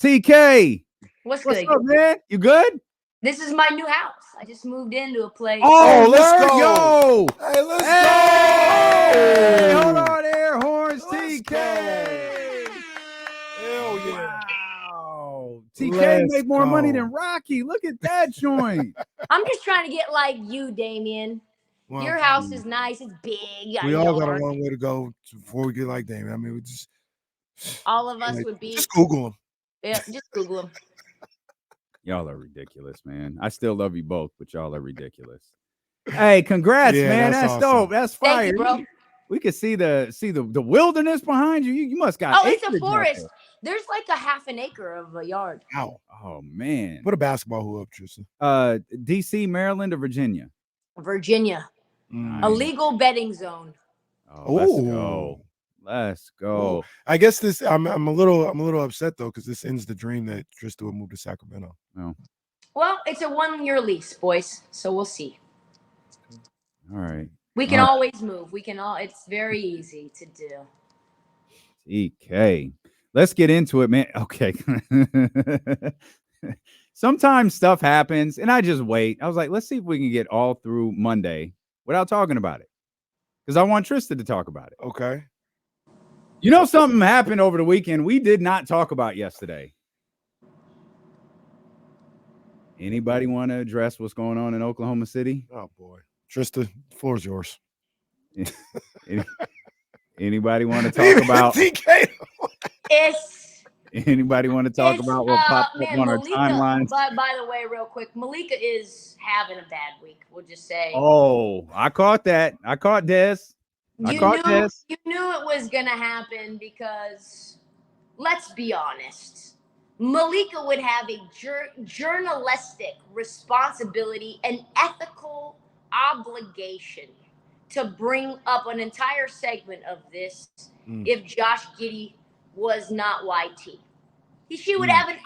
TK, What's what's good? up, man? You good? This is my new house. I just moved into a place. Oh, let's go. Yo. Hey, let's Hey, go. hold on, air horns, Let's TK. Hell yeah. Wow. TK Let's make more money go. than Rocky. Look at that joint. I'm just trying to get like you, Damien. Well, Your house is nice. It's big. we all got a long way to go before we get like Damien. I mean, we just all of us would be. Just Google him. Yeah, just Google him. Y'all are ridiculous, man. I still love you both, but y'all are ridiculous. Hey, congrats, man. That's awesome. dope. That's fire. Thank you, bro. We could see the wilderness behind you. You must got. Oh, it's a forest. There's like a half an acre of a yard. Wow. Oh man. Put a basketball hoop up, Trysta. DC, Maryland, or Virginia? Virginia. Nice. A legal betting zone. Oh, let's go. Let's go. Ooh. I guess this. I'm a little upset though because this ends the dream that Trysta would move to Sacramento. Oh. Well, it's a 1-year lease, boys. So we'll see. All right. We can always move. We can all. It's very easy to do. TK. Let's get into it, man. Okay. Sometimes stuff happens, and I just wait. I was like, let's see if we can get all through Monday without talking about it, because I want Trysta to talk about it. Okay. You know, something happened over the weekend we did not talk about yesterday. Anybody want to address what's going on in Oklahoma City? Oh, boy. Trysta, the floor is yours. Anybody want to talk about TK? Anybody want to talk about what popped up on our timelines? By the way, real quick, Malika is having a bad week. We'll just say. Oh, I caught that. I caught Des. You knew it was going to happen because, let's be honest, Malika would have a journalistic responsibility and ethical obligation to bring up an entire segment of this if Josh Giddey was not YT. She would have an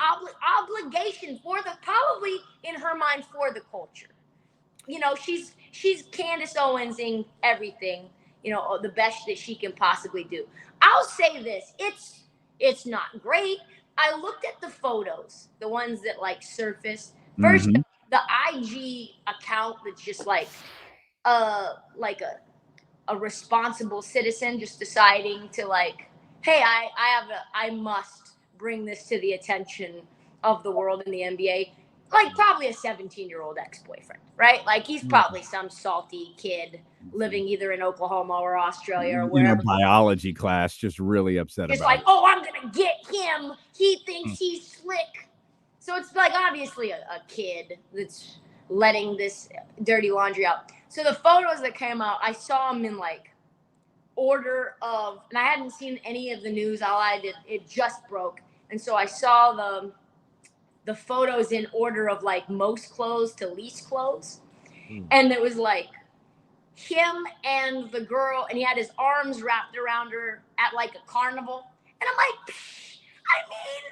obligation for probably in her mind for the culture. You know, she's Candace Owensing everything. You know, the best that she can possibly do. I'll say this. It's not great. I looked at the photos, the ones that like surfaced. First, the IG account that's just like a responsible citizen just deciding to like, hey, I must bring this to the attention of the world in the NBA. Like probably a 17-year-old ex-boyfriend, right? Like he's probably some salty kid living either in Oklahoma or Australia or wherever. Biology class, just really upset it's about like, it. oh, I'm going to get him. He thinks he's slick. So it's like obviously a kid that's letting this dirty laundry out. So the photos that came out, I saw them in like order of, and I hadn't seen any of the news. All I did, it just broke. And so I saw the photos in order of like most clothes to least clothes. And it was like him and the girl, and he had his arms wrapped around her at like a carnival. And I'm like, I mean,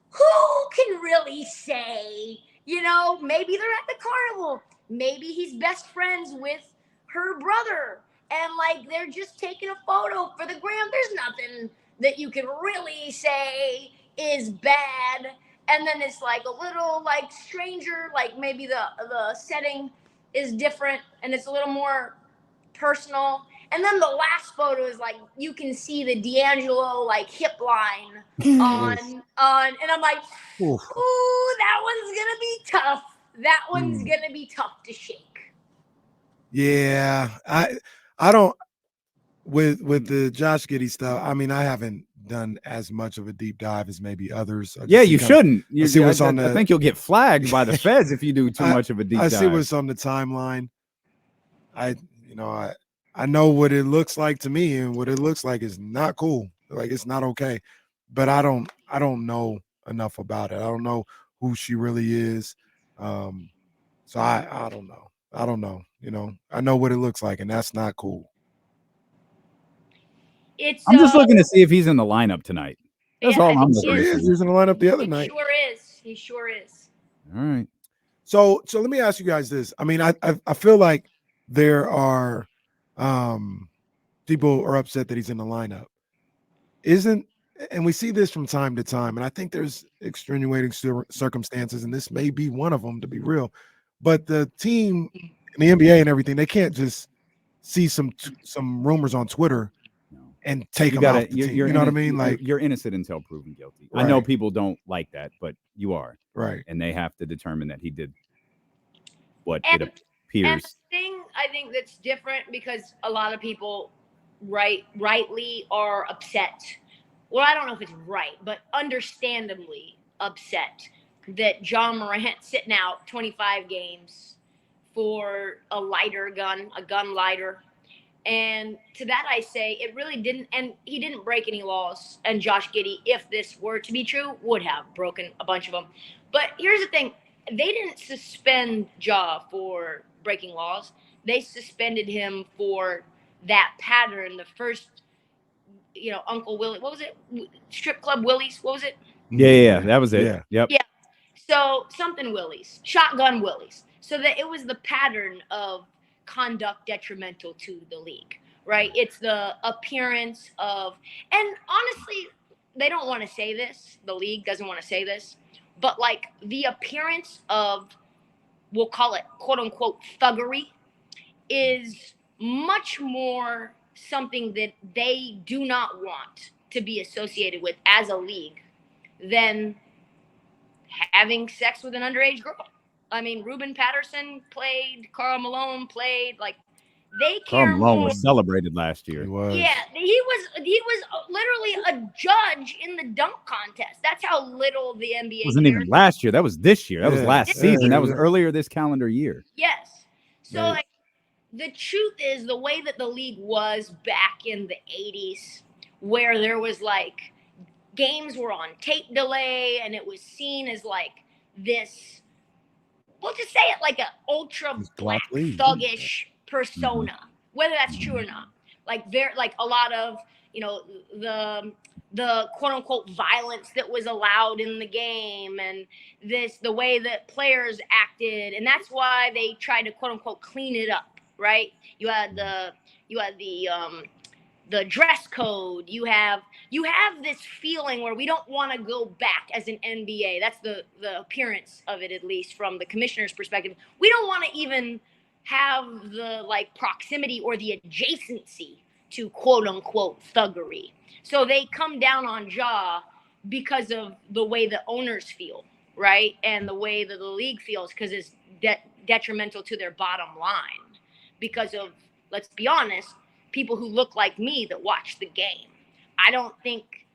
who can really say, you know, maybe they're at the carnival. Maybe he's best friends with her brother. And like, they're just taking a photo for the gram. There's nothing that you can really say is bad. And then it's like a little like stranger, like maybe the setting is different and it's a little more personal. And then the last photo is like you can see the D'Angelo like hip line on and I'm like, ooh, that one's gonna be tough. That one's gonna be tough to shake. Yeah, I don't with the Josh Giddey stuff. I mean, I haven't done as much of a deep dive as maybe others. Yeah, you shouldn't. I see what's on I think you'll get flagged by the feds if you do too much of a deep dive. I see what's on the timeline. I know what it looks like to me, and what it looks like is not cool. Like it's not okay. But I don't know enough about it. I don't know who she really is. So I don't know. I don't know. You know, I know what it looks like, and that's not cool. I'm just looking to see if he's in the lineup tonight. That's all I'm looking for. He was in the lineup the other night. He sure is. All right. So let me ask you guys this. I mean, I feel like there are people are upset that he's in the lineup. Isn't And we see this from time to time. And I think there's extenuating circumstances, and this may be one of them, to be real. But the team, in the NBA and everything, they can't just see some rumors on Twitter and take them out the team. You know what I mean? Like, you're innocent until proven guilty. Right. I know people don't like that, but you are. Right. And they have to determine that he did what And it appears. the thing I think that's different, because a lot of people rightly are upset. Well, I don't know if it's right, but understandably upset that John Morant sitting out 25 games for a gun lighter. And to that I say, it really didn't, and he didn't break any laws. And Josh Giddey, if this were to be true, would have broken a bunch of them. But here's the thing. They didn't suspend Ja for breaking laws. They suspended him for that pattern. The first, Uncle Willie, what was it? Strip Club Willie's, what was it? Yeah, that was it. Yeah. Yep. Yeah. So something Willie's, shotgun Willie's. So that it was the pattern of conduct detrimental to the league, right? It's the appearance of, and honestly, they don't want to say this. The league doesn't want to say this, but like the appearance of, we'll call it quote unquote thuggery, is much more something that they do not want to be associated with as a league than having sex with an underage girl. I mean, Ruben Patterson played, Karl Malone played, like they care Karl Malone more. was celebrated last year. He was. Yeah, he was literally a judge in the dunk contest. That's how little the NBA It wasn't cares. even last year. That was this year. That was Yeah. last Yeah. season. That was Yeah. earlier this calendar year. Yes. So Right. like the truth is, the way that the league was back in the 80s, where there was like games were on tape delay and it was seen as like this, we'll just say it, like an ultra black thuggish persona, whether that's true or not. Like there, like a lot of, the quote unquote violence that was allowed in the game, and the way that players acted. And that's why they tried to quote unquote clean it up, right? You had the dress code. You have this feeling where we don't want to go back as an NBA. That's the appearance of it, at least from the commissioner's perspective. We don't want to even have the like proximity or the adjacency to quote unquote thuggery. So they come down on Ja because of the way the owners feel, right? And the way that the league feels, because it's detrimental to their bottom line. Because of, let's be honest, people who look like me that watch the game. I don't think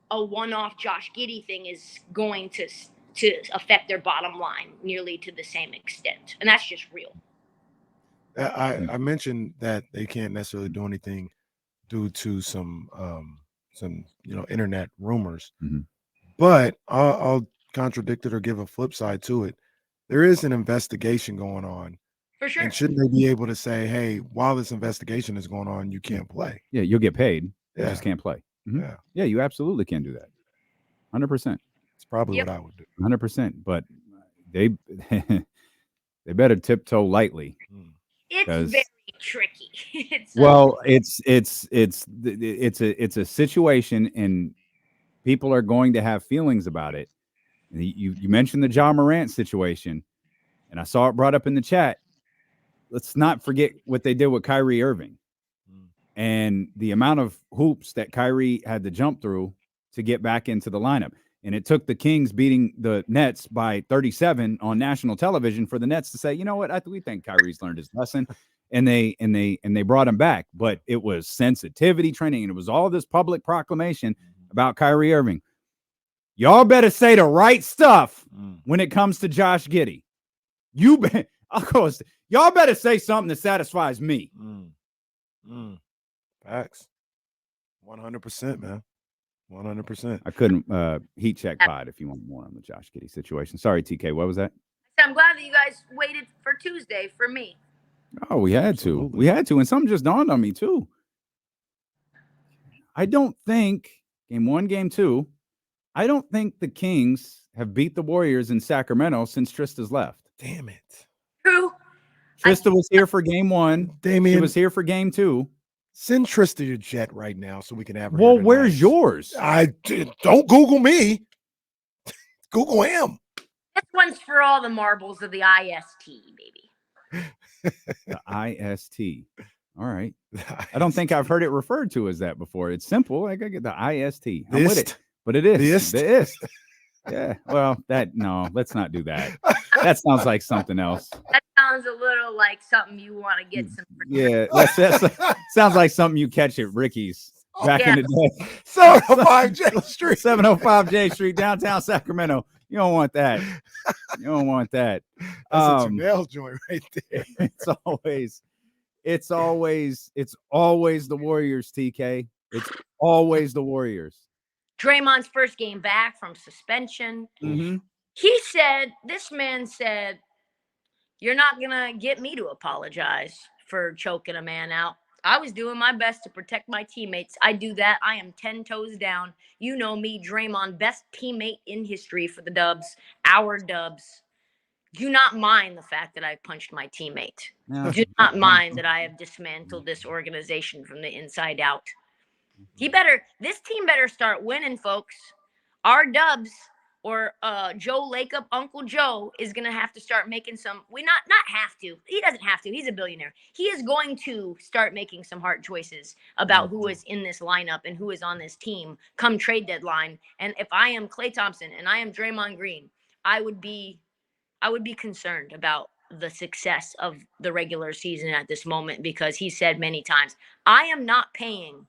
a one-off Josh Giddey thing is going to affect their bottom line nearly to the same extent. And that's just real. I mentioned that they can't necessarily do anything due to some internet rumors, but I'll contradict it or give a flip side to it. There is an investigation going on. For sure. And shouldn't they be able to say, hey, while this investigation is going on, you can't play? Yeah, you'll get paid. You Yeah. just can't play. Yeah. Yeah, you absolutely can do that. 100%. It's probably what I would do. 100%. But they they better tiptoe lightly. It's very tricky. It's a situation, and people are going to have feelings about it. And you mentioned the Ja Morant situation, and I saw it brought up in the chat. Let's not forget what they did with Kyrie Irving and the amount of hoops that Kyrie had to jump through to get back into the lineup. And it took the Kings beating the Nets by 37 on national television for the Nets to say, you know what, we think Kyrie's learned his lesson. And they brought him back. But it was sensitivity training, and it was all this public proclamation about Kyrie Irving. Y'all better say the right stuff when it comes to Josh Giddey. Y'all better say something that satisfies me. Facts. 100%, man. 100%. I couldn't heat check pod if you want more on the Josh Giddey situation. Sorry, TK. What was that? I'm glad that you guys waited for Tuesday for me. Oh, we had to. We had to. And something just dawned on me, too. I don't think game 1, game 2, I don't think the Kings have beat the Warriors in Sacramento since Trysta's left. Damn it. True. Trysta was here for game 1. Damian She was here for game 2. Send Trysta your jet right now so we can have her. Well, here where's tonight. yours? Don't Google me. Google him. This one's for all the marbles of the IST, baby. The IST. All right. I don't think I've heard it referred to as that before. It's simple. I gotta get the IST. I'm with it, but it is the ist. Yeah. Well, let's not do that. That sounds like something else. That sounds a little like something you want to get some. Yeah, that sounds like something you catch at Ricky's back in the day. 705 J Street. 705 J Street, downtown Sacramento. You don't want that. You don't want that. That's a Janelle joint right there. It's always the Warriors, TK. It's always the Warriors. Draymond's first game back from suspension. Mm-hmm. This man said, you're not going to get me to apologize for choking a man out. I was doing my best to protect my teammates. I do that. I am 10 toes down. You know me, Draymond, best teammate in history for the Dubs, our Dubs. Do not mind the fact that I punched my teammate. No. Do not mind that I have dismantled this organization from the inside out. This team better start winning, folks. Our Dubs or Joe Lacob, Uncle Joe, is going to have to start making some. Not have to. He doesn't have to. He's a billionaire. He is going to start making some hard choices about who is in this lineup and who is on this team come trade deadline. And if I am Klay Thompson and I am Draymond Green, I would be concerned about the success of the regular season at this moment, because he said many times, I am not paying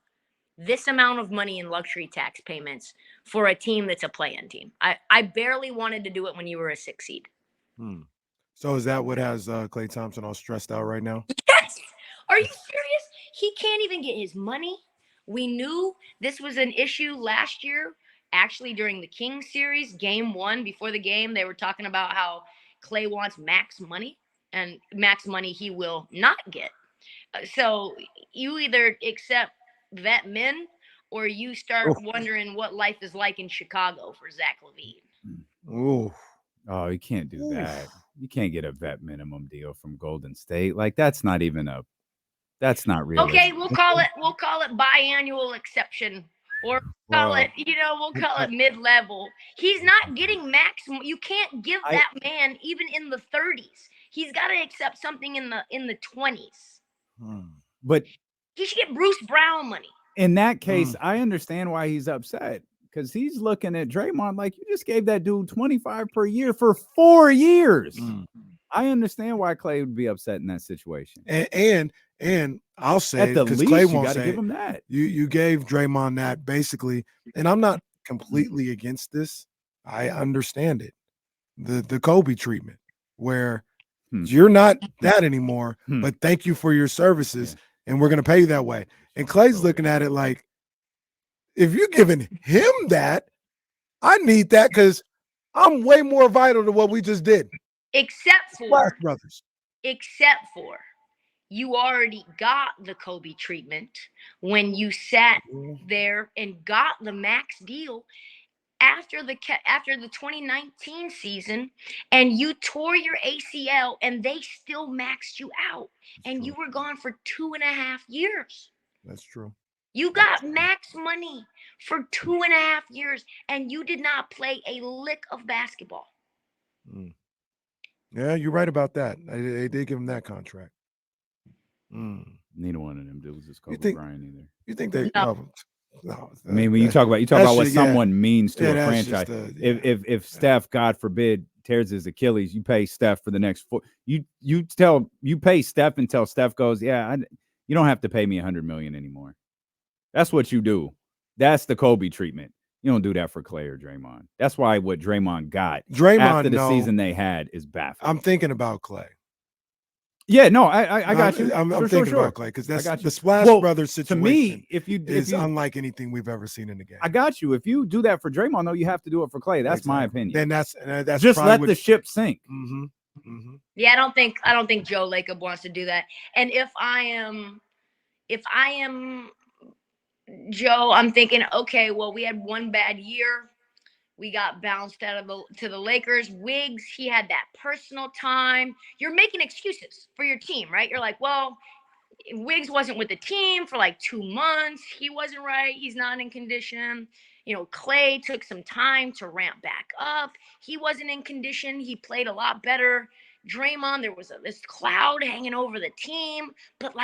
this amount of money in luxury tax payments for a team that's a play-in team. I barely wanted to do it when you were a 6 seed. So is that what has Klay Thompson all stressed out right now? Yes. Are you serious? He can't even get his money. We knew this was an issue last year. Actually, during the Kings series, game 1, before the game, they were talking about how Klay wants max money, and max money he will not get. So you either accept vet men or you start wondering what life is like in Chicago for Zach LaVine. Oh, you can't do that. You can't get a vet minimum deal from Golden State. Like, that's not real. Okay, we'll call it biannual exception, or we'll call it mid-level. He's not getting max. You can't give that man even in the 30s. He's got to accept something in the 20s. But he should get Bruce Brown money. In that case, I understand why he's upset, because he's looking at Draymond like, you just gave that dude $25 per year for 4 years. I understand why Klay would be upset in that situation. And I'll say, at the least, Klay you won't got to say give him that. You gave Draymond that basically, and I'm not completely against this. I understand it. The Kobe treatment, where you're not that anymore, but thank you for your services, and we're going to pay you that way. And Klay's looking at it like, if you're giving him that, I need that because I'm way more vital to what we just did. Except for brothers. Except for you already got the Kobe treatment when you sat there and got the max deal after the 2019 season, and you tore your ACL and they still maxed you out, and you were gone for 2.5 years. That's true. You got max money for 2.5 years, and you did not play a lick of basketball. Yeah, you're right about that. They did give him that contract. Neither one of them dudes is Kobe Bryant either. You think they? No, I mean, when you talk about what someone means to a franchise, if Steph, God forbid, tears his Achilles, you pay Steph for the next 4. You pay Steph until Steph goes, you don't have to pay me $100 million anymore. That's what you do. That's the Kobe treatment. You don't do that for Klay or Draymond. That's why what Draymond got after the season they had is baffling. I'm thinking about Klay. Yeah, no, I got you. I'm thinking about Klay because that's the Splash Brothers situation. To me, if you unlike anything we've ever seen in the game. I got you. If you do that for Draymond, though, you have to do it for Klay. That's my opinion. Then that's just let the ship sink. Yeah, I don't think Joe Lacob wants to do that. And if I am Joe, I'm thinking, okay, well, we had one bad year. We got bounced to the Lakers. Wiggs, he had that personal time. You're making excuses for your team, right? You're like, well, Wiggs wasn't with the team for like 2 months. He wasn't right. He's not in condition. Klay took some time to ramp back up. He wasn't in condition. He played a lot better. Draymond, there was this cloud hanging over the team. But,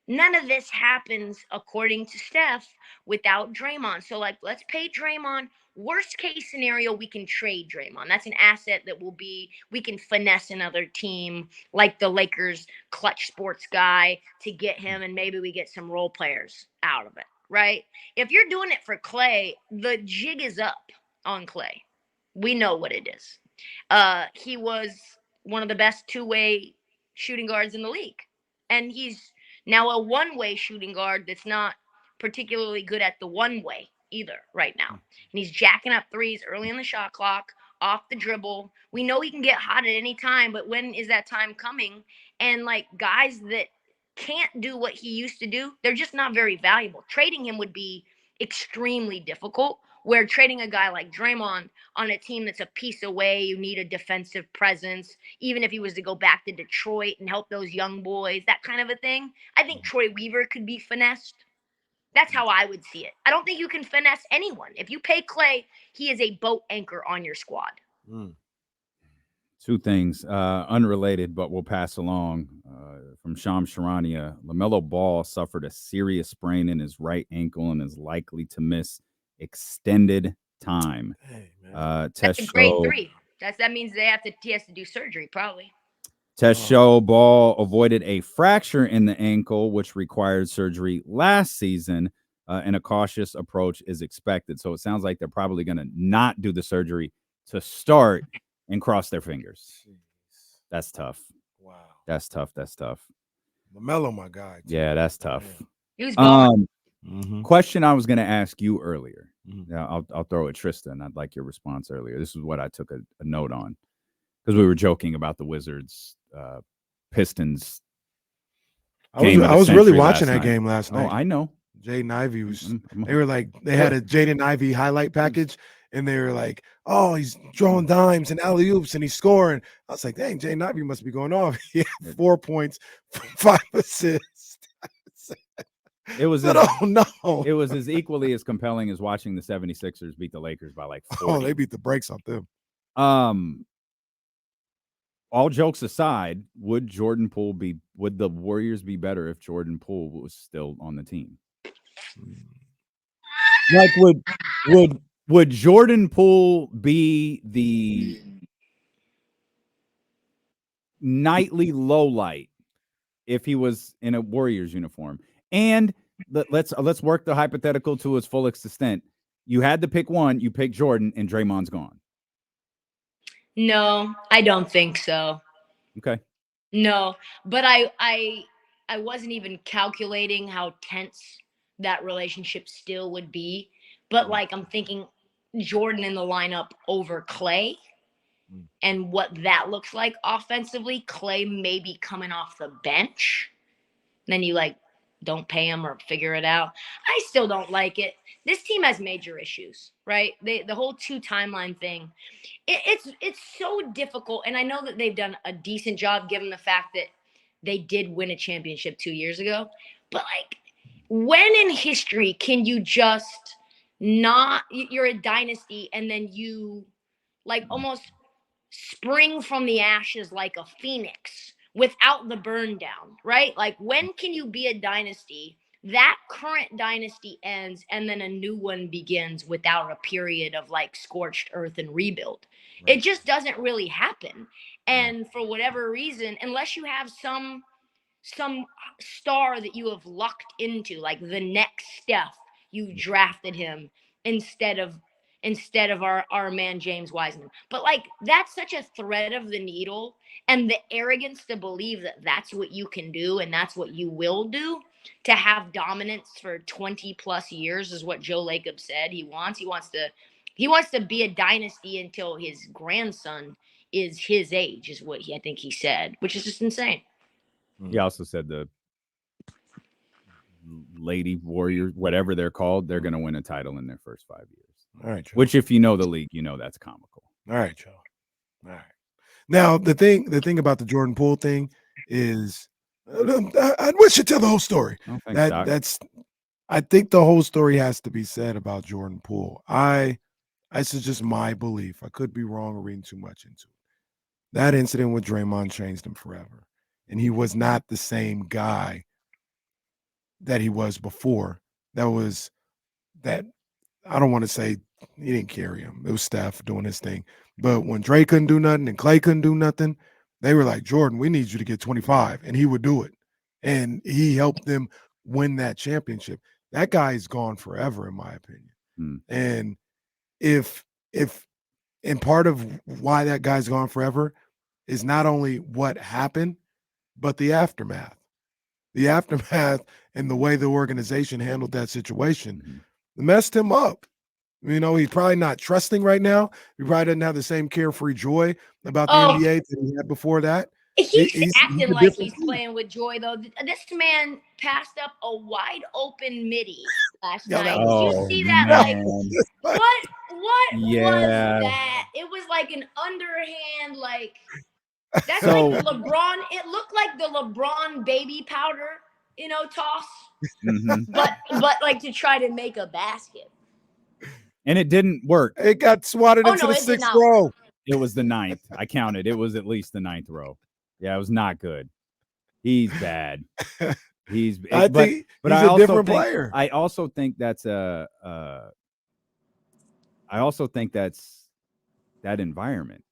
none of this happens, according to Steph, without Draymond. So, let's pay Draymond. Worst case scenario, we can trade Draymond. That's an asset that we can finesse another team like the Lakers clutch sports guy to get him, and maybe we get some role players out of it, right? If you're doing it for Klay, the jig is up on Klay. We know what it is. He was one of the best two-way shooting guards in the league, and he's now a one-way shooting guard that's not particularly good at the one-way either right now. And he's jacking up threes early in the shot clock, off the dribble. We know he can get hot at any time, but when is that time coming? And guys that can't do what he used to do, they're just not very valuable. Trading him would be extremely difficult, where trading a guy like Draymond on a team that's a piece away, you need a defensive presence, even if he was to go back to Detroit and help those young boys, that kind of a thing. I think Troy Weaver could be finessed. That's how I would see it. I don't think you can finesse anyone. If you pay Klay, he is a boat anchor on your squad. Two things, unrelated, but we'll pass along. From Sham Sharania, LaMelo Ball suffered a serious sprain in his right ankle and is likely to miss extended time. Hey, That's a grade 3. That means he has to do surgery, probably. Tests show Ball avoided a fracture in the ankle, which required surgery last season, and a cautious approach is expected. So it sounds like they're probably going to not do the surgery to start and cross their fingers. That's tough. Wow. That's tough. LaMelo, my guy. Too. Yeah, that's tough. He was gone. Question I was going to ask you earlier. Yeah, I'll throw it, Trysta, I'd like your response earlier. This is what I took a note on, because we were joking about the Wizards Pistons. I was really watching that game last night. Oh, I know. Jaden Ivey was. They had a Jaden Ivey highlight package, and they were like, "Oh, he's throwing dimes and alley oops, and he's scoring." I was like, "Dang, Jaden Ivey must be going off." He had 4 points, 5 assists. It was It was as equally as compelling as watching the 76ers beat the Lakers by 40. Oh, they beat the brakes off them. All jokes aside, would the Warriors be better if Jordan Poole was still on the team? Would Jordan Poole be the nightly lowlight if he was in a Warriors uniform? And let's work the hypothetical to its fullest extent. You had to pick one, you picked Jordan, and Draymond's gone. No, I don't think so. Okay. No, but I wasn't even calculating how tense that relationship still would be. But I'm thinking Jordan in the lineup over Klay and what that looks like offensively. Klay maybe coming off the bench. Then you don't pay him or figure it out. I still don't like it. This team has major issues, right? The whole 2 timeline thing. It's so difficult, and I know that they've done a decent job given the fact that they did win a championship 2 years ago. But when in history can you just you're a dynasty and then you almost spring from the ashes like a phoenix without the burn down, right? When can you be a dynasty? That current dynasty ends and then a new one begins without a period of scorched earth and rebuild. Right. It just doesn't really happen. And for whatever reason, unless you have some star that you have lucked into, the next Steph, you drafted him instead of our man James Wiseman. But that's such a thread of the needle, and the arrogance to believe that that's what you can do and that's what you will do, to have dominance for 20 plus years is what Joe Lacob said he wants. He wants to be a dynasty until his grandson is his age, is what I think he said, which is just insane. He also said the Lady Warriors, whatever they're called, they're going to win a title in their first 5 years. All right, Joe. Which, if you know the league, that's comical. All right, Joe. All right. Now, the thing about the Jordan Poole thing is I wish you tell the whole story. Oh, thanks, Doc. I think the whole story has to be said about Jordan Poole. This is just my belief. I could be wrong or reading too much into it. That incident with Draymond changed him forever. And he was not the same guy that he was before. That I don't want to say he didn't carry him. It was Steph doing his thing. But when Dre couldn't do nothing and Klay couldn't do nothing, they were like, Jordan, we need you to get 25. And he would do it. And he helped them win that championship. That guy's gone forever, in my opinion. And and part of why that guy's gone forever is not only what happened, but the aftermath. The aftermath and the way the organization handled that situation messed him up. You know, he's probably not trusting right now. He probably doesn't have the same carefree joy about the NBA that he had before that. He's acting like he's playing with joy, though. This man passed up a wide open midi last night. Did you see that? Man. Like, what was that? It was like an underhand, like that's like LeBron. It looked like the LeBron baby powder, toss. But like to try to make a basket. And it didn't work. It got swatted into the 6th row. It was the 9th. I counted. It was at least the 9th row. Yeah, it was not good. He's bad. But I think he's a different player. I also think that's that environment.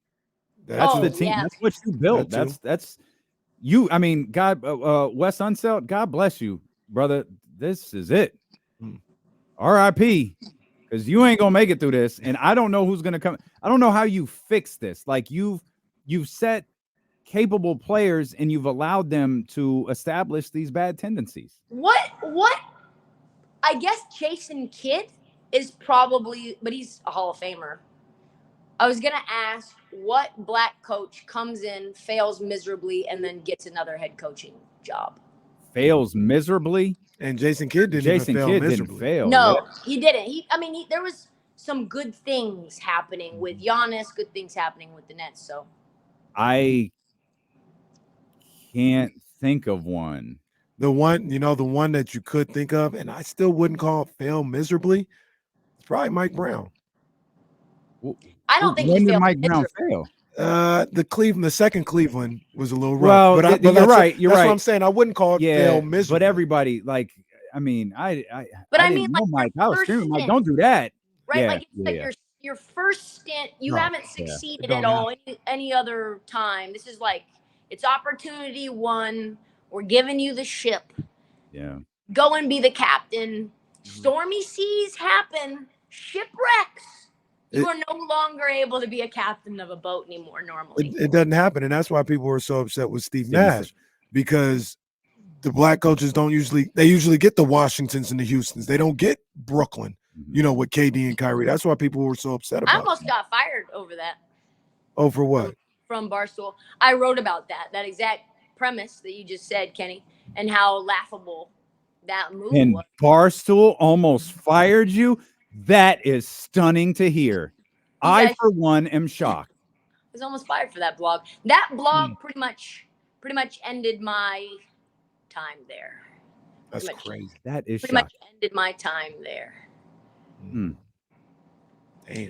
That's the team. Yeah. That's what you built. That's you. I mean, God, Wes Unseld, God bless you, brother. This is it. R.I.P. Because you ain't gonna make it through this, and I don't know who's gonna come. I don't know how you fix this. Like you've set capable players and you've allowed them to establish these bad tendencies. What I guess Jason Kidd is probably, but he's a Hall of Famer. I was gonna ask what black coach comes in, fails miserably, and then gets another head coaching job. Fails miserably? And Jason Kidd didn't fail. No, he didn't. There was some good things happening with Giannis, good things happening with the Nets. So I can't think of one. The one that you could think of, and I still wouldn't call it fail miserably. It's probably Mike Brown. I don't think he failed. Mike Brown fail? The second Cleveland was a little Well, rough. But you're right. That's what I'm saying. I wouldn't call it fail miserably. But everybody, like, I mean, I didn't know Mike. I was screaming, Mike, don't do that. Right? Yeah, like it's like your first stint, you haven't succeeded at all any other time. This is like it's opportunity one. We're giving you the ship. Yeah. Go and be the captain. Stormy seas happen. Shipwrecks. You are no longer able to be a captain of a boat anymore normally. It doesn't happen. And that's why people were so upset with Steve Nash, because the black coaches usually get the Washingtons and the Houstons. They don't get Brooklyn, with KD and Kyrie. That's why people were so upset about it. I almost got fired over that. Over what? From Barstool. I wrote about that exact premise that you just said, Kenny, and how laughable that move was. Barstool almost fired you? That is stunning to hear. I, for one, am shocked. I was almost fired for that blog. That blog pretty much ended my time there. That's crazy. That is pretty much ended my time there. Damn.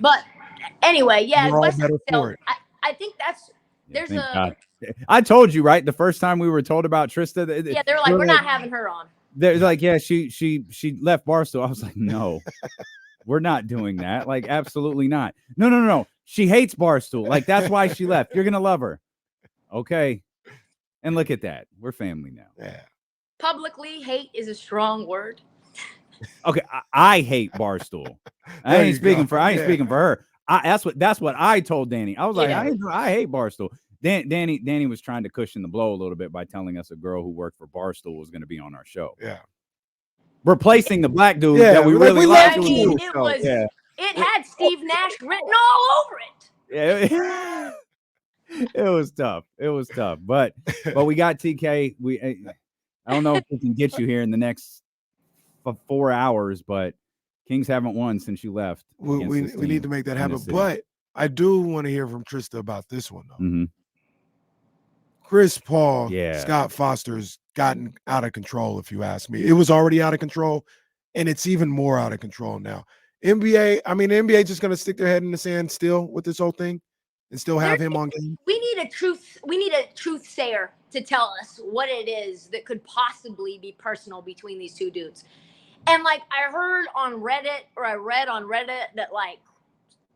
But anyway, yeah, We're all better for it. I think I told you, right? The first time we were told about Trysta, they're like, we're not having her on. They're like, yeah, she left Barstool. I was like, no. We're not doing that. Like, absolutely not. No. She hates Barstool. Like, that's why she left. You're going to love her. Okay. And look at that. We're family now. Yeah. Publicly, hate is a strong word. Okay. I hate Barstool. I ain't speaking for her. That's what I told Danny. I was like, I hate Barstool. Danny was trying to cushion the blow a little bit by telling us a girl who worked for Barstool was going to be on our show. Yeah. Replacing the black dude that we really liked. It had Steve Nash written all over it. Yeah, it was tough. But we got TK. I don't know if we can get you here in the next 4 hours, but Kings haven't won since you left. We need to make that happen. But I do want to hear from Trysta about this one, though. Mm-hmm. Chris Paul, Scott Foster's gotten out of control, if you ask me. It was already out of control, and it's even more out of control now. NBA, I mean, the NBA just going to stick their head in the sand still with this whole thing and still have him on game. We need a truth sayer to tell us what it is that could possibly be personal between these two dudes. And like I heard on Reddit, or I read on Reddit, that like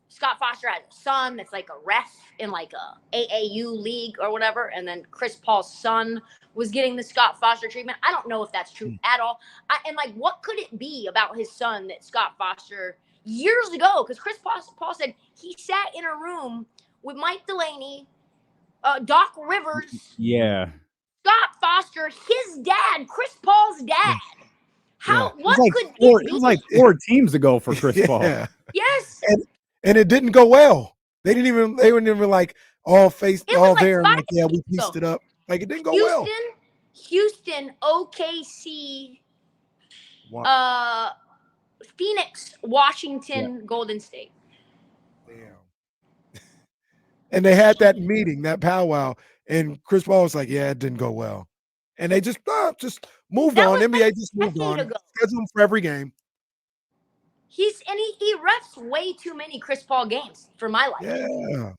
Scott Foster has a son that's like a ref in like a AAU league or whatever, and then Chris Paul's son was getting the Scott Foster treatment. I don't know if that's true at all. And like, what could it be about his son that Scott Foster years ago? Because Chris Paul said he sat in a room with Mike Delaney, Doc Rivers, Scott Foster, his dad, Chris Paul's dad. What could it be? It was like 4 teams ago for Chris Paul. Yes. And it didn't go well. They weren't even like all there. Like, we pieced it up. Like it didn't go well. Houston, OKC, Phoenix, Washington, Golden State. Damn. And they had that meeting, that powwow, and Chris Paul was like, "Yeah, it didn't go well," and they just moved on. NBA just moved on. Schedule him for every game. He refs way too many Chris Paul games for my life. Yeah.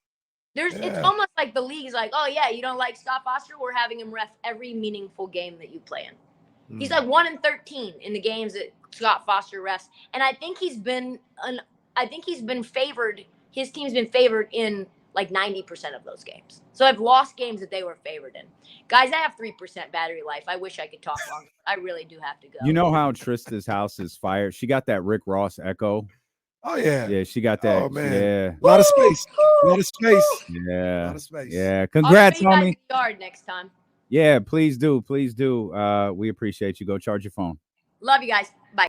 It's almost like the league is like, oh yeah, you don't like Scott Foster? We're having him ref every meaningful game that you play in. He's like 1-13 in the games that Scott Foster refs, and I think he's been favored. His team's been favored in like 90% of those games. So I've lost games that they were favored in. Guys, I have 3% battery life. I wish I could talk longer. I really do have to go. You know how Trysta's house is fired? She got that Rick Ross echo. Oh, yeah. Yeah, she got that. Oh, man. Yeah. A lot of space. A lot of space. Yeah. A lot of space. Yeah. Congrats, I'll show you homie. guys the yard next time. Yeah, please do. Please do. We appreciate you. Go charge your phone. Love you guys. Bye.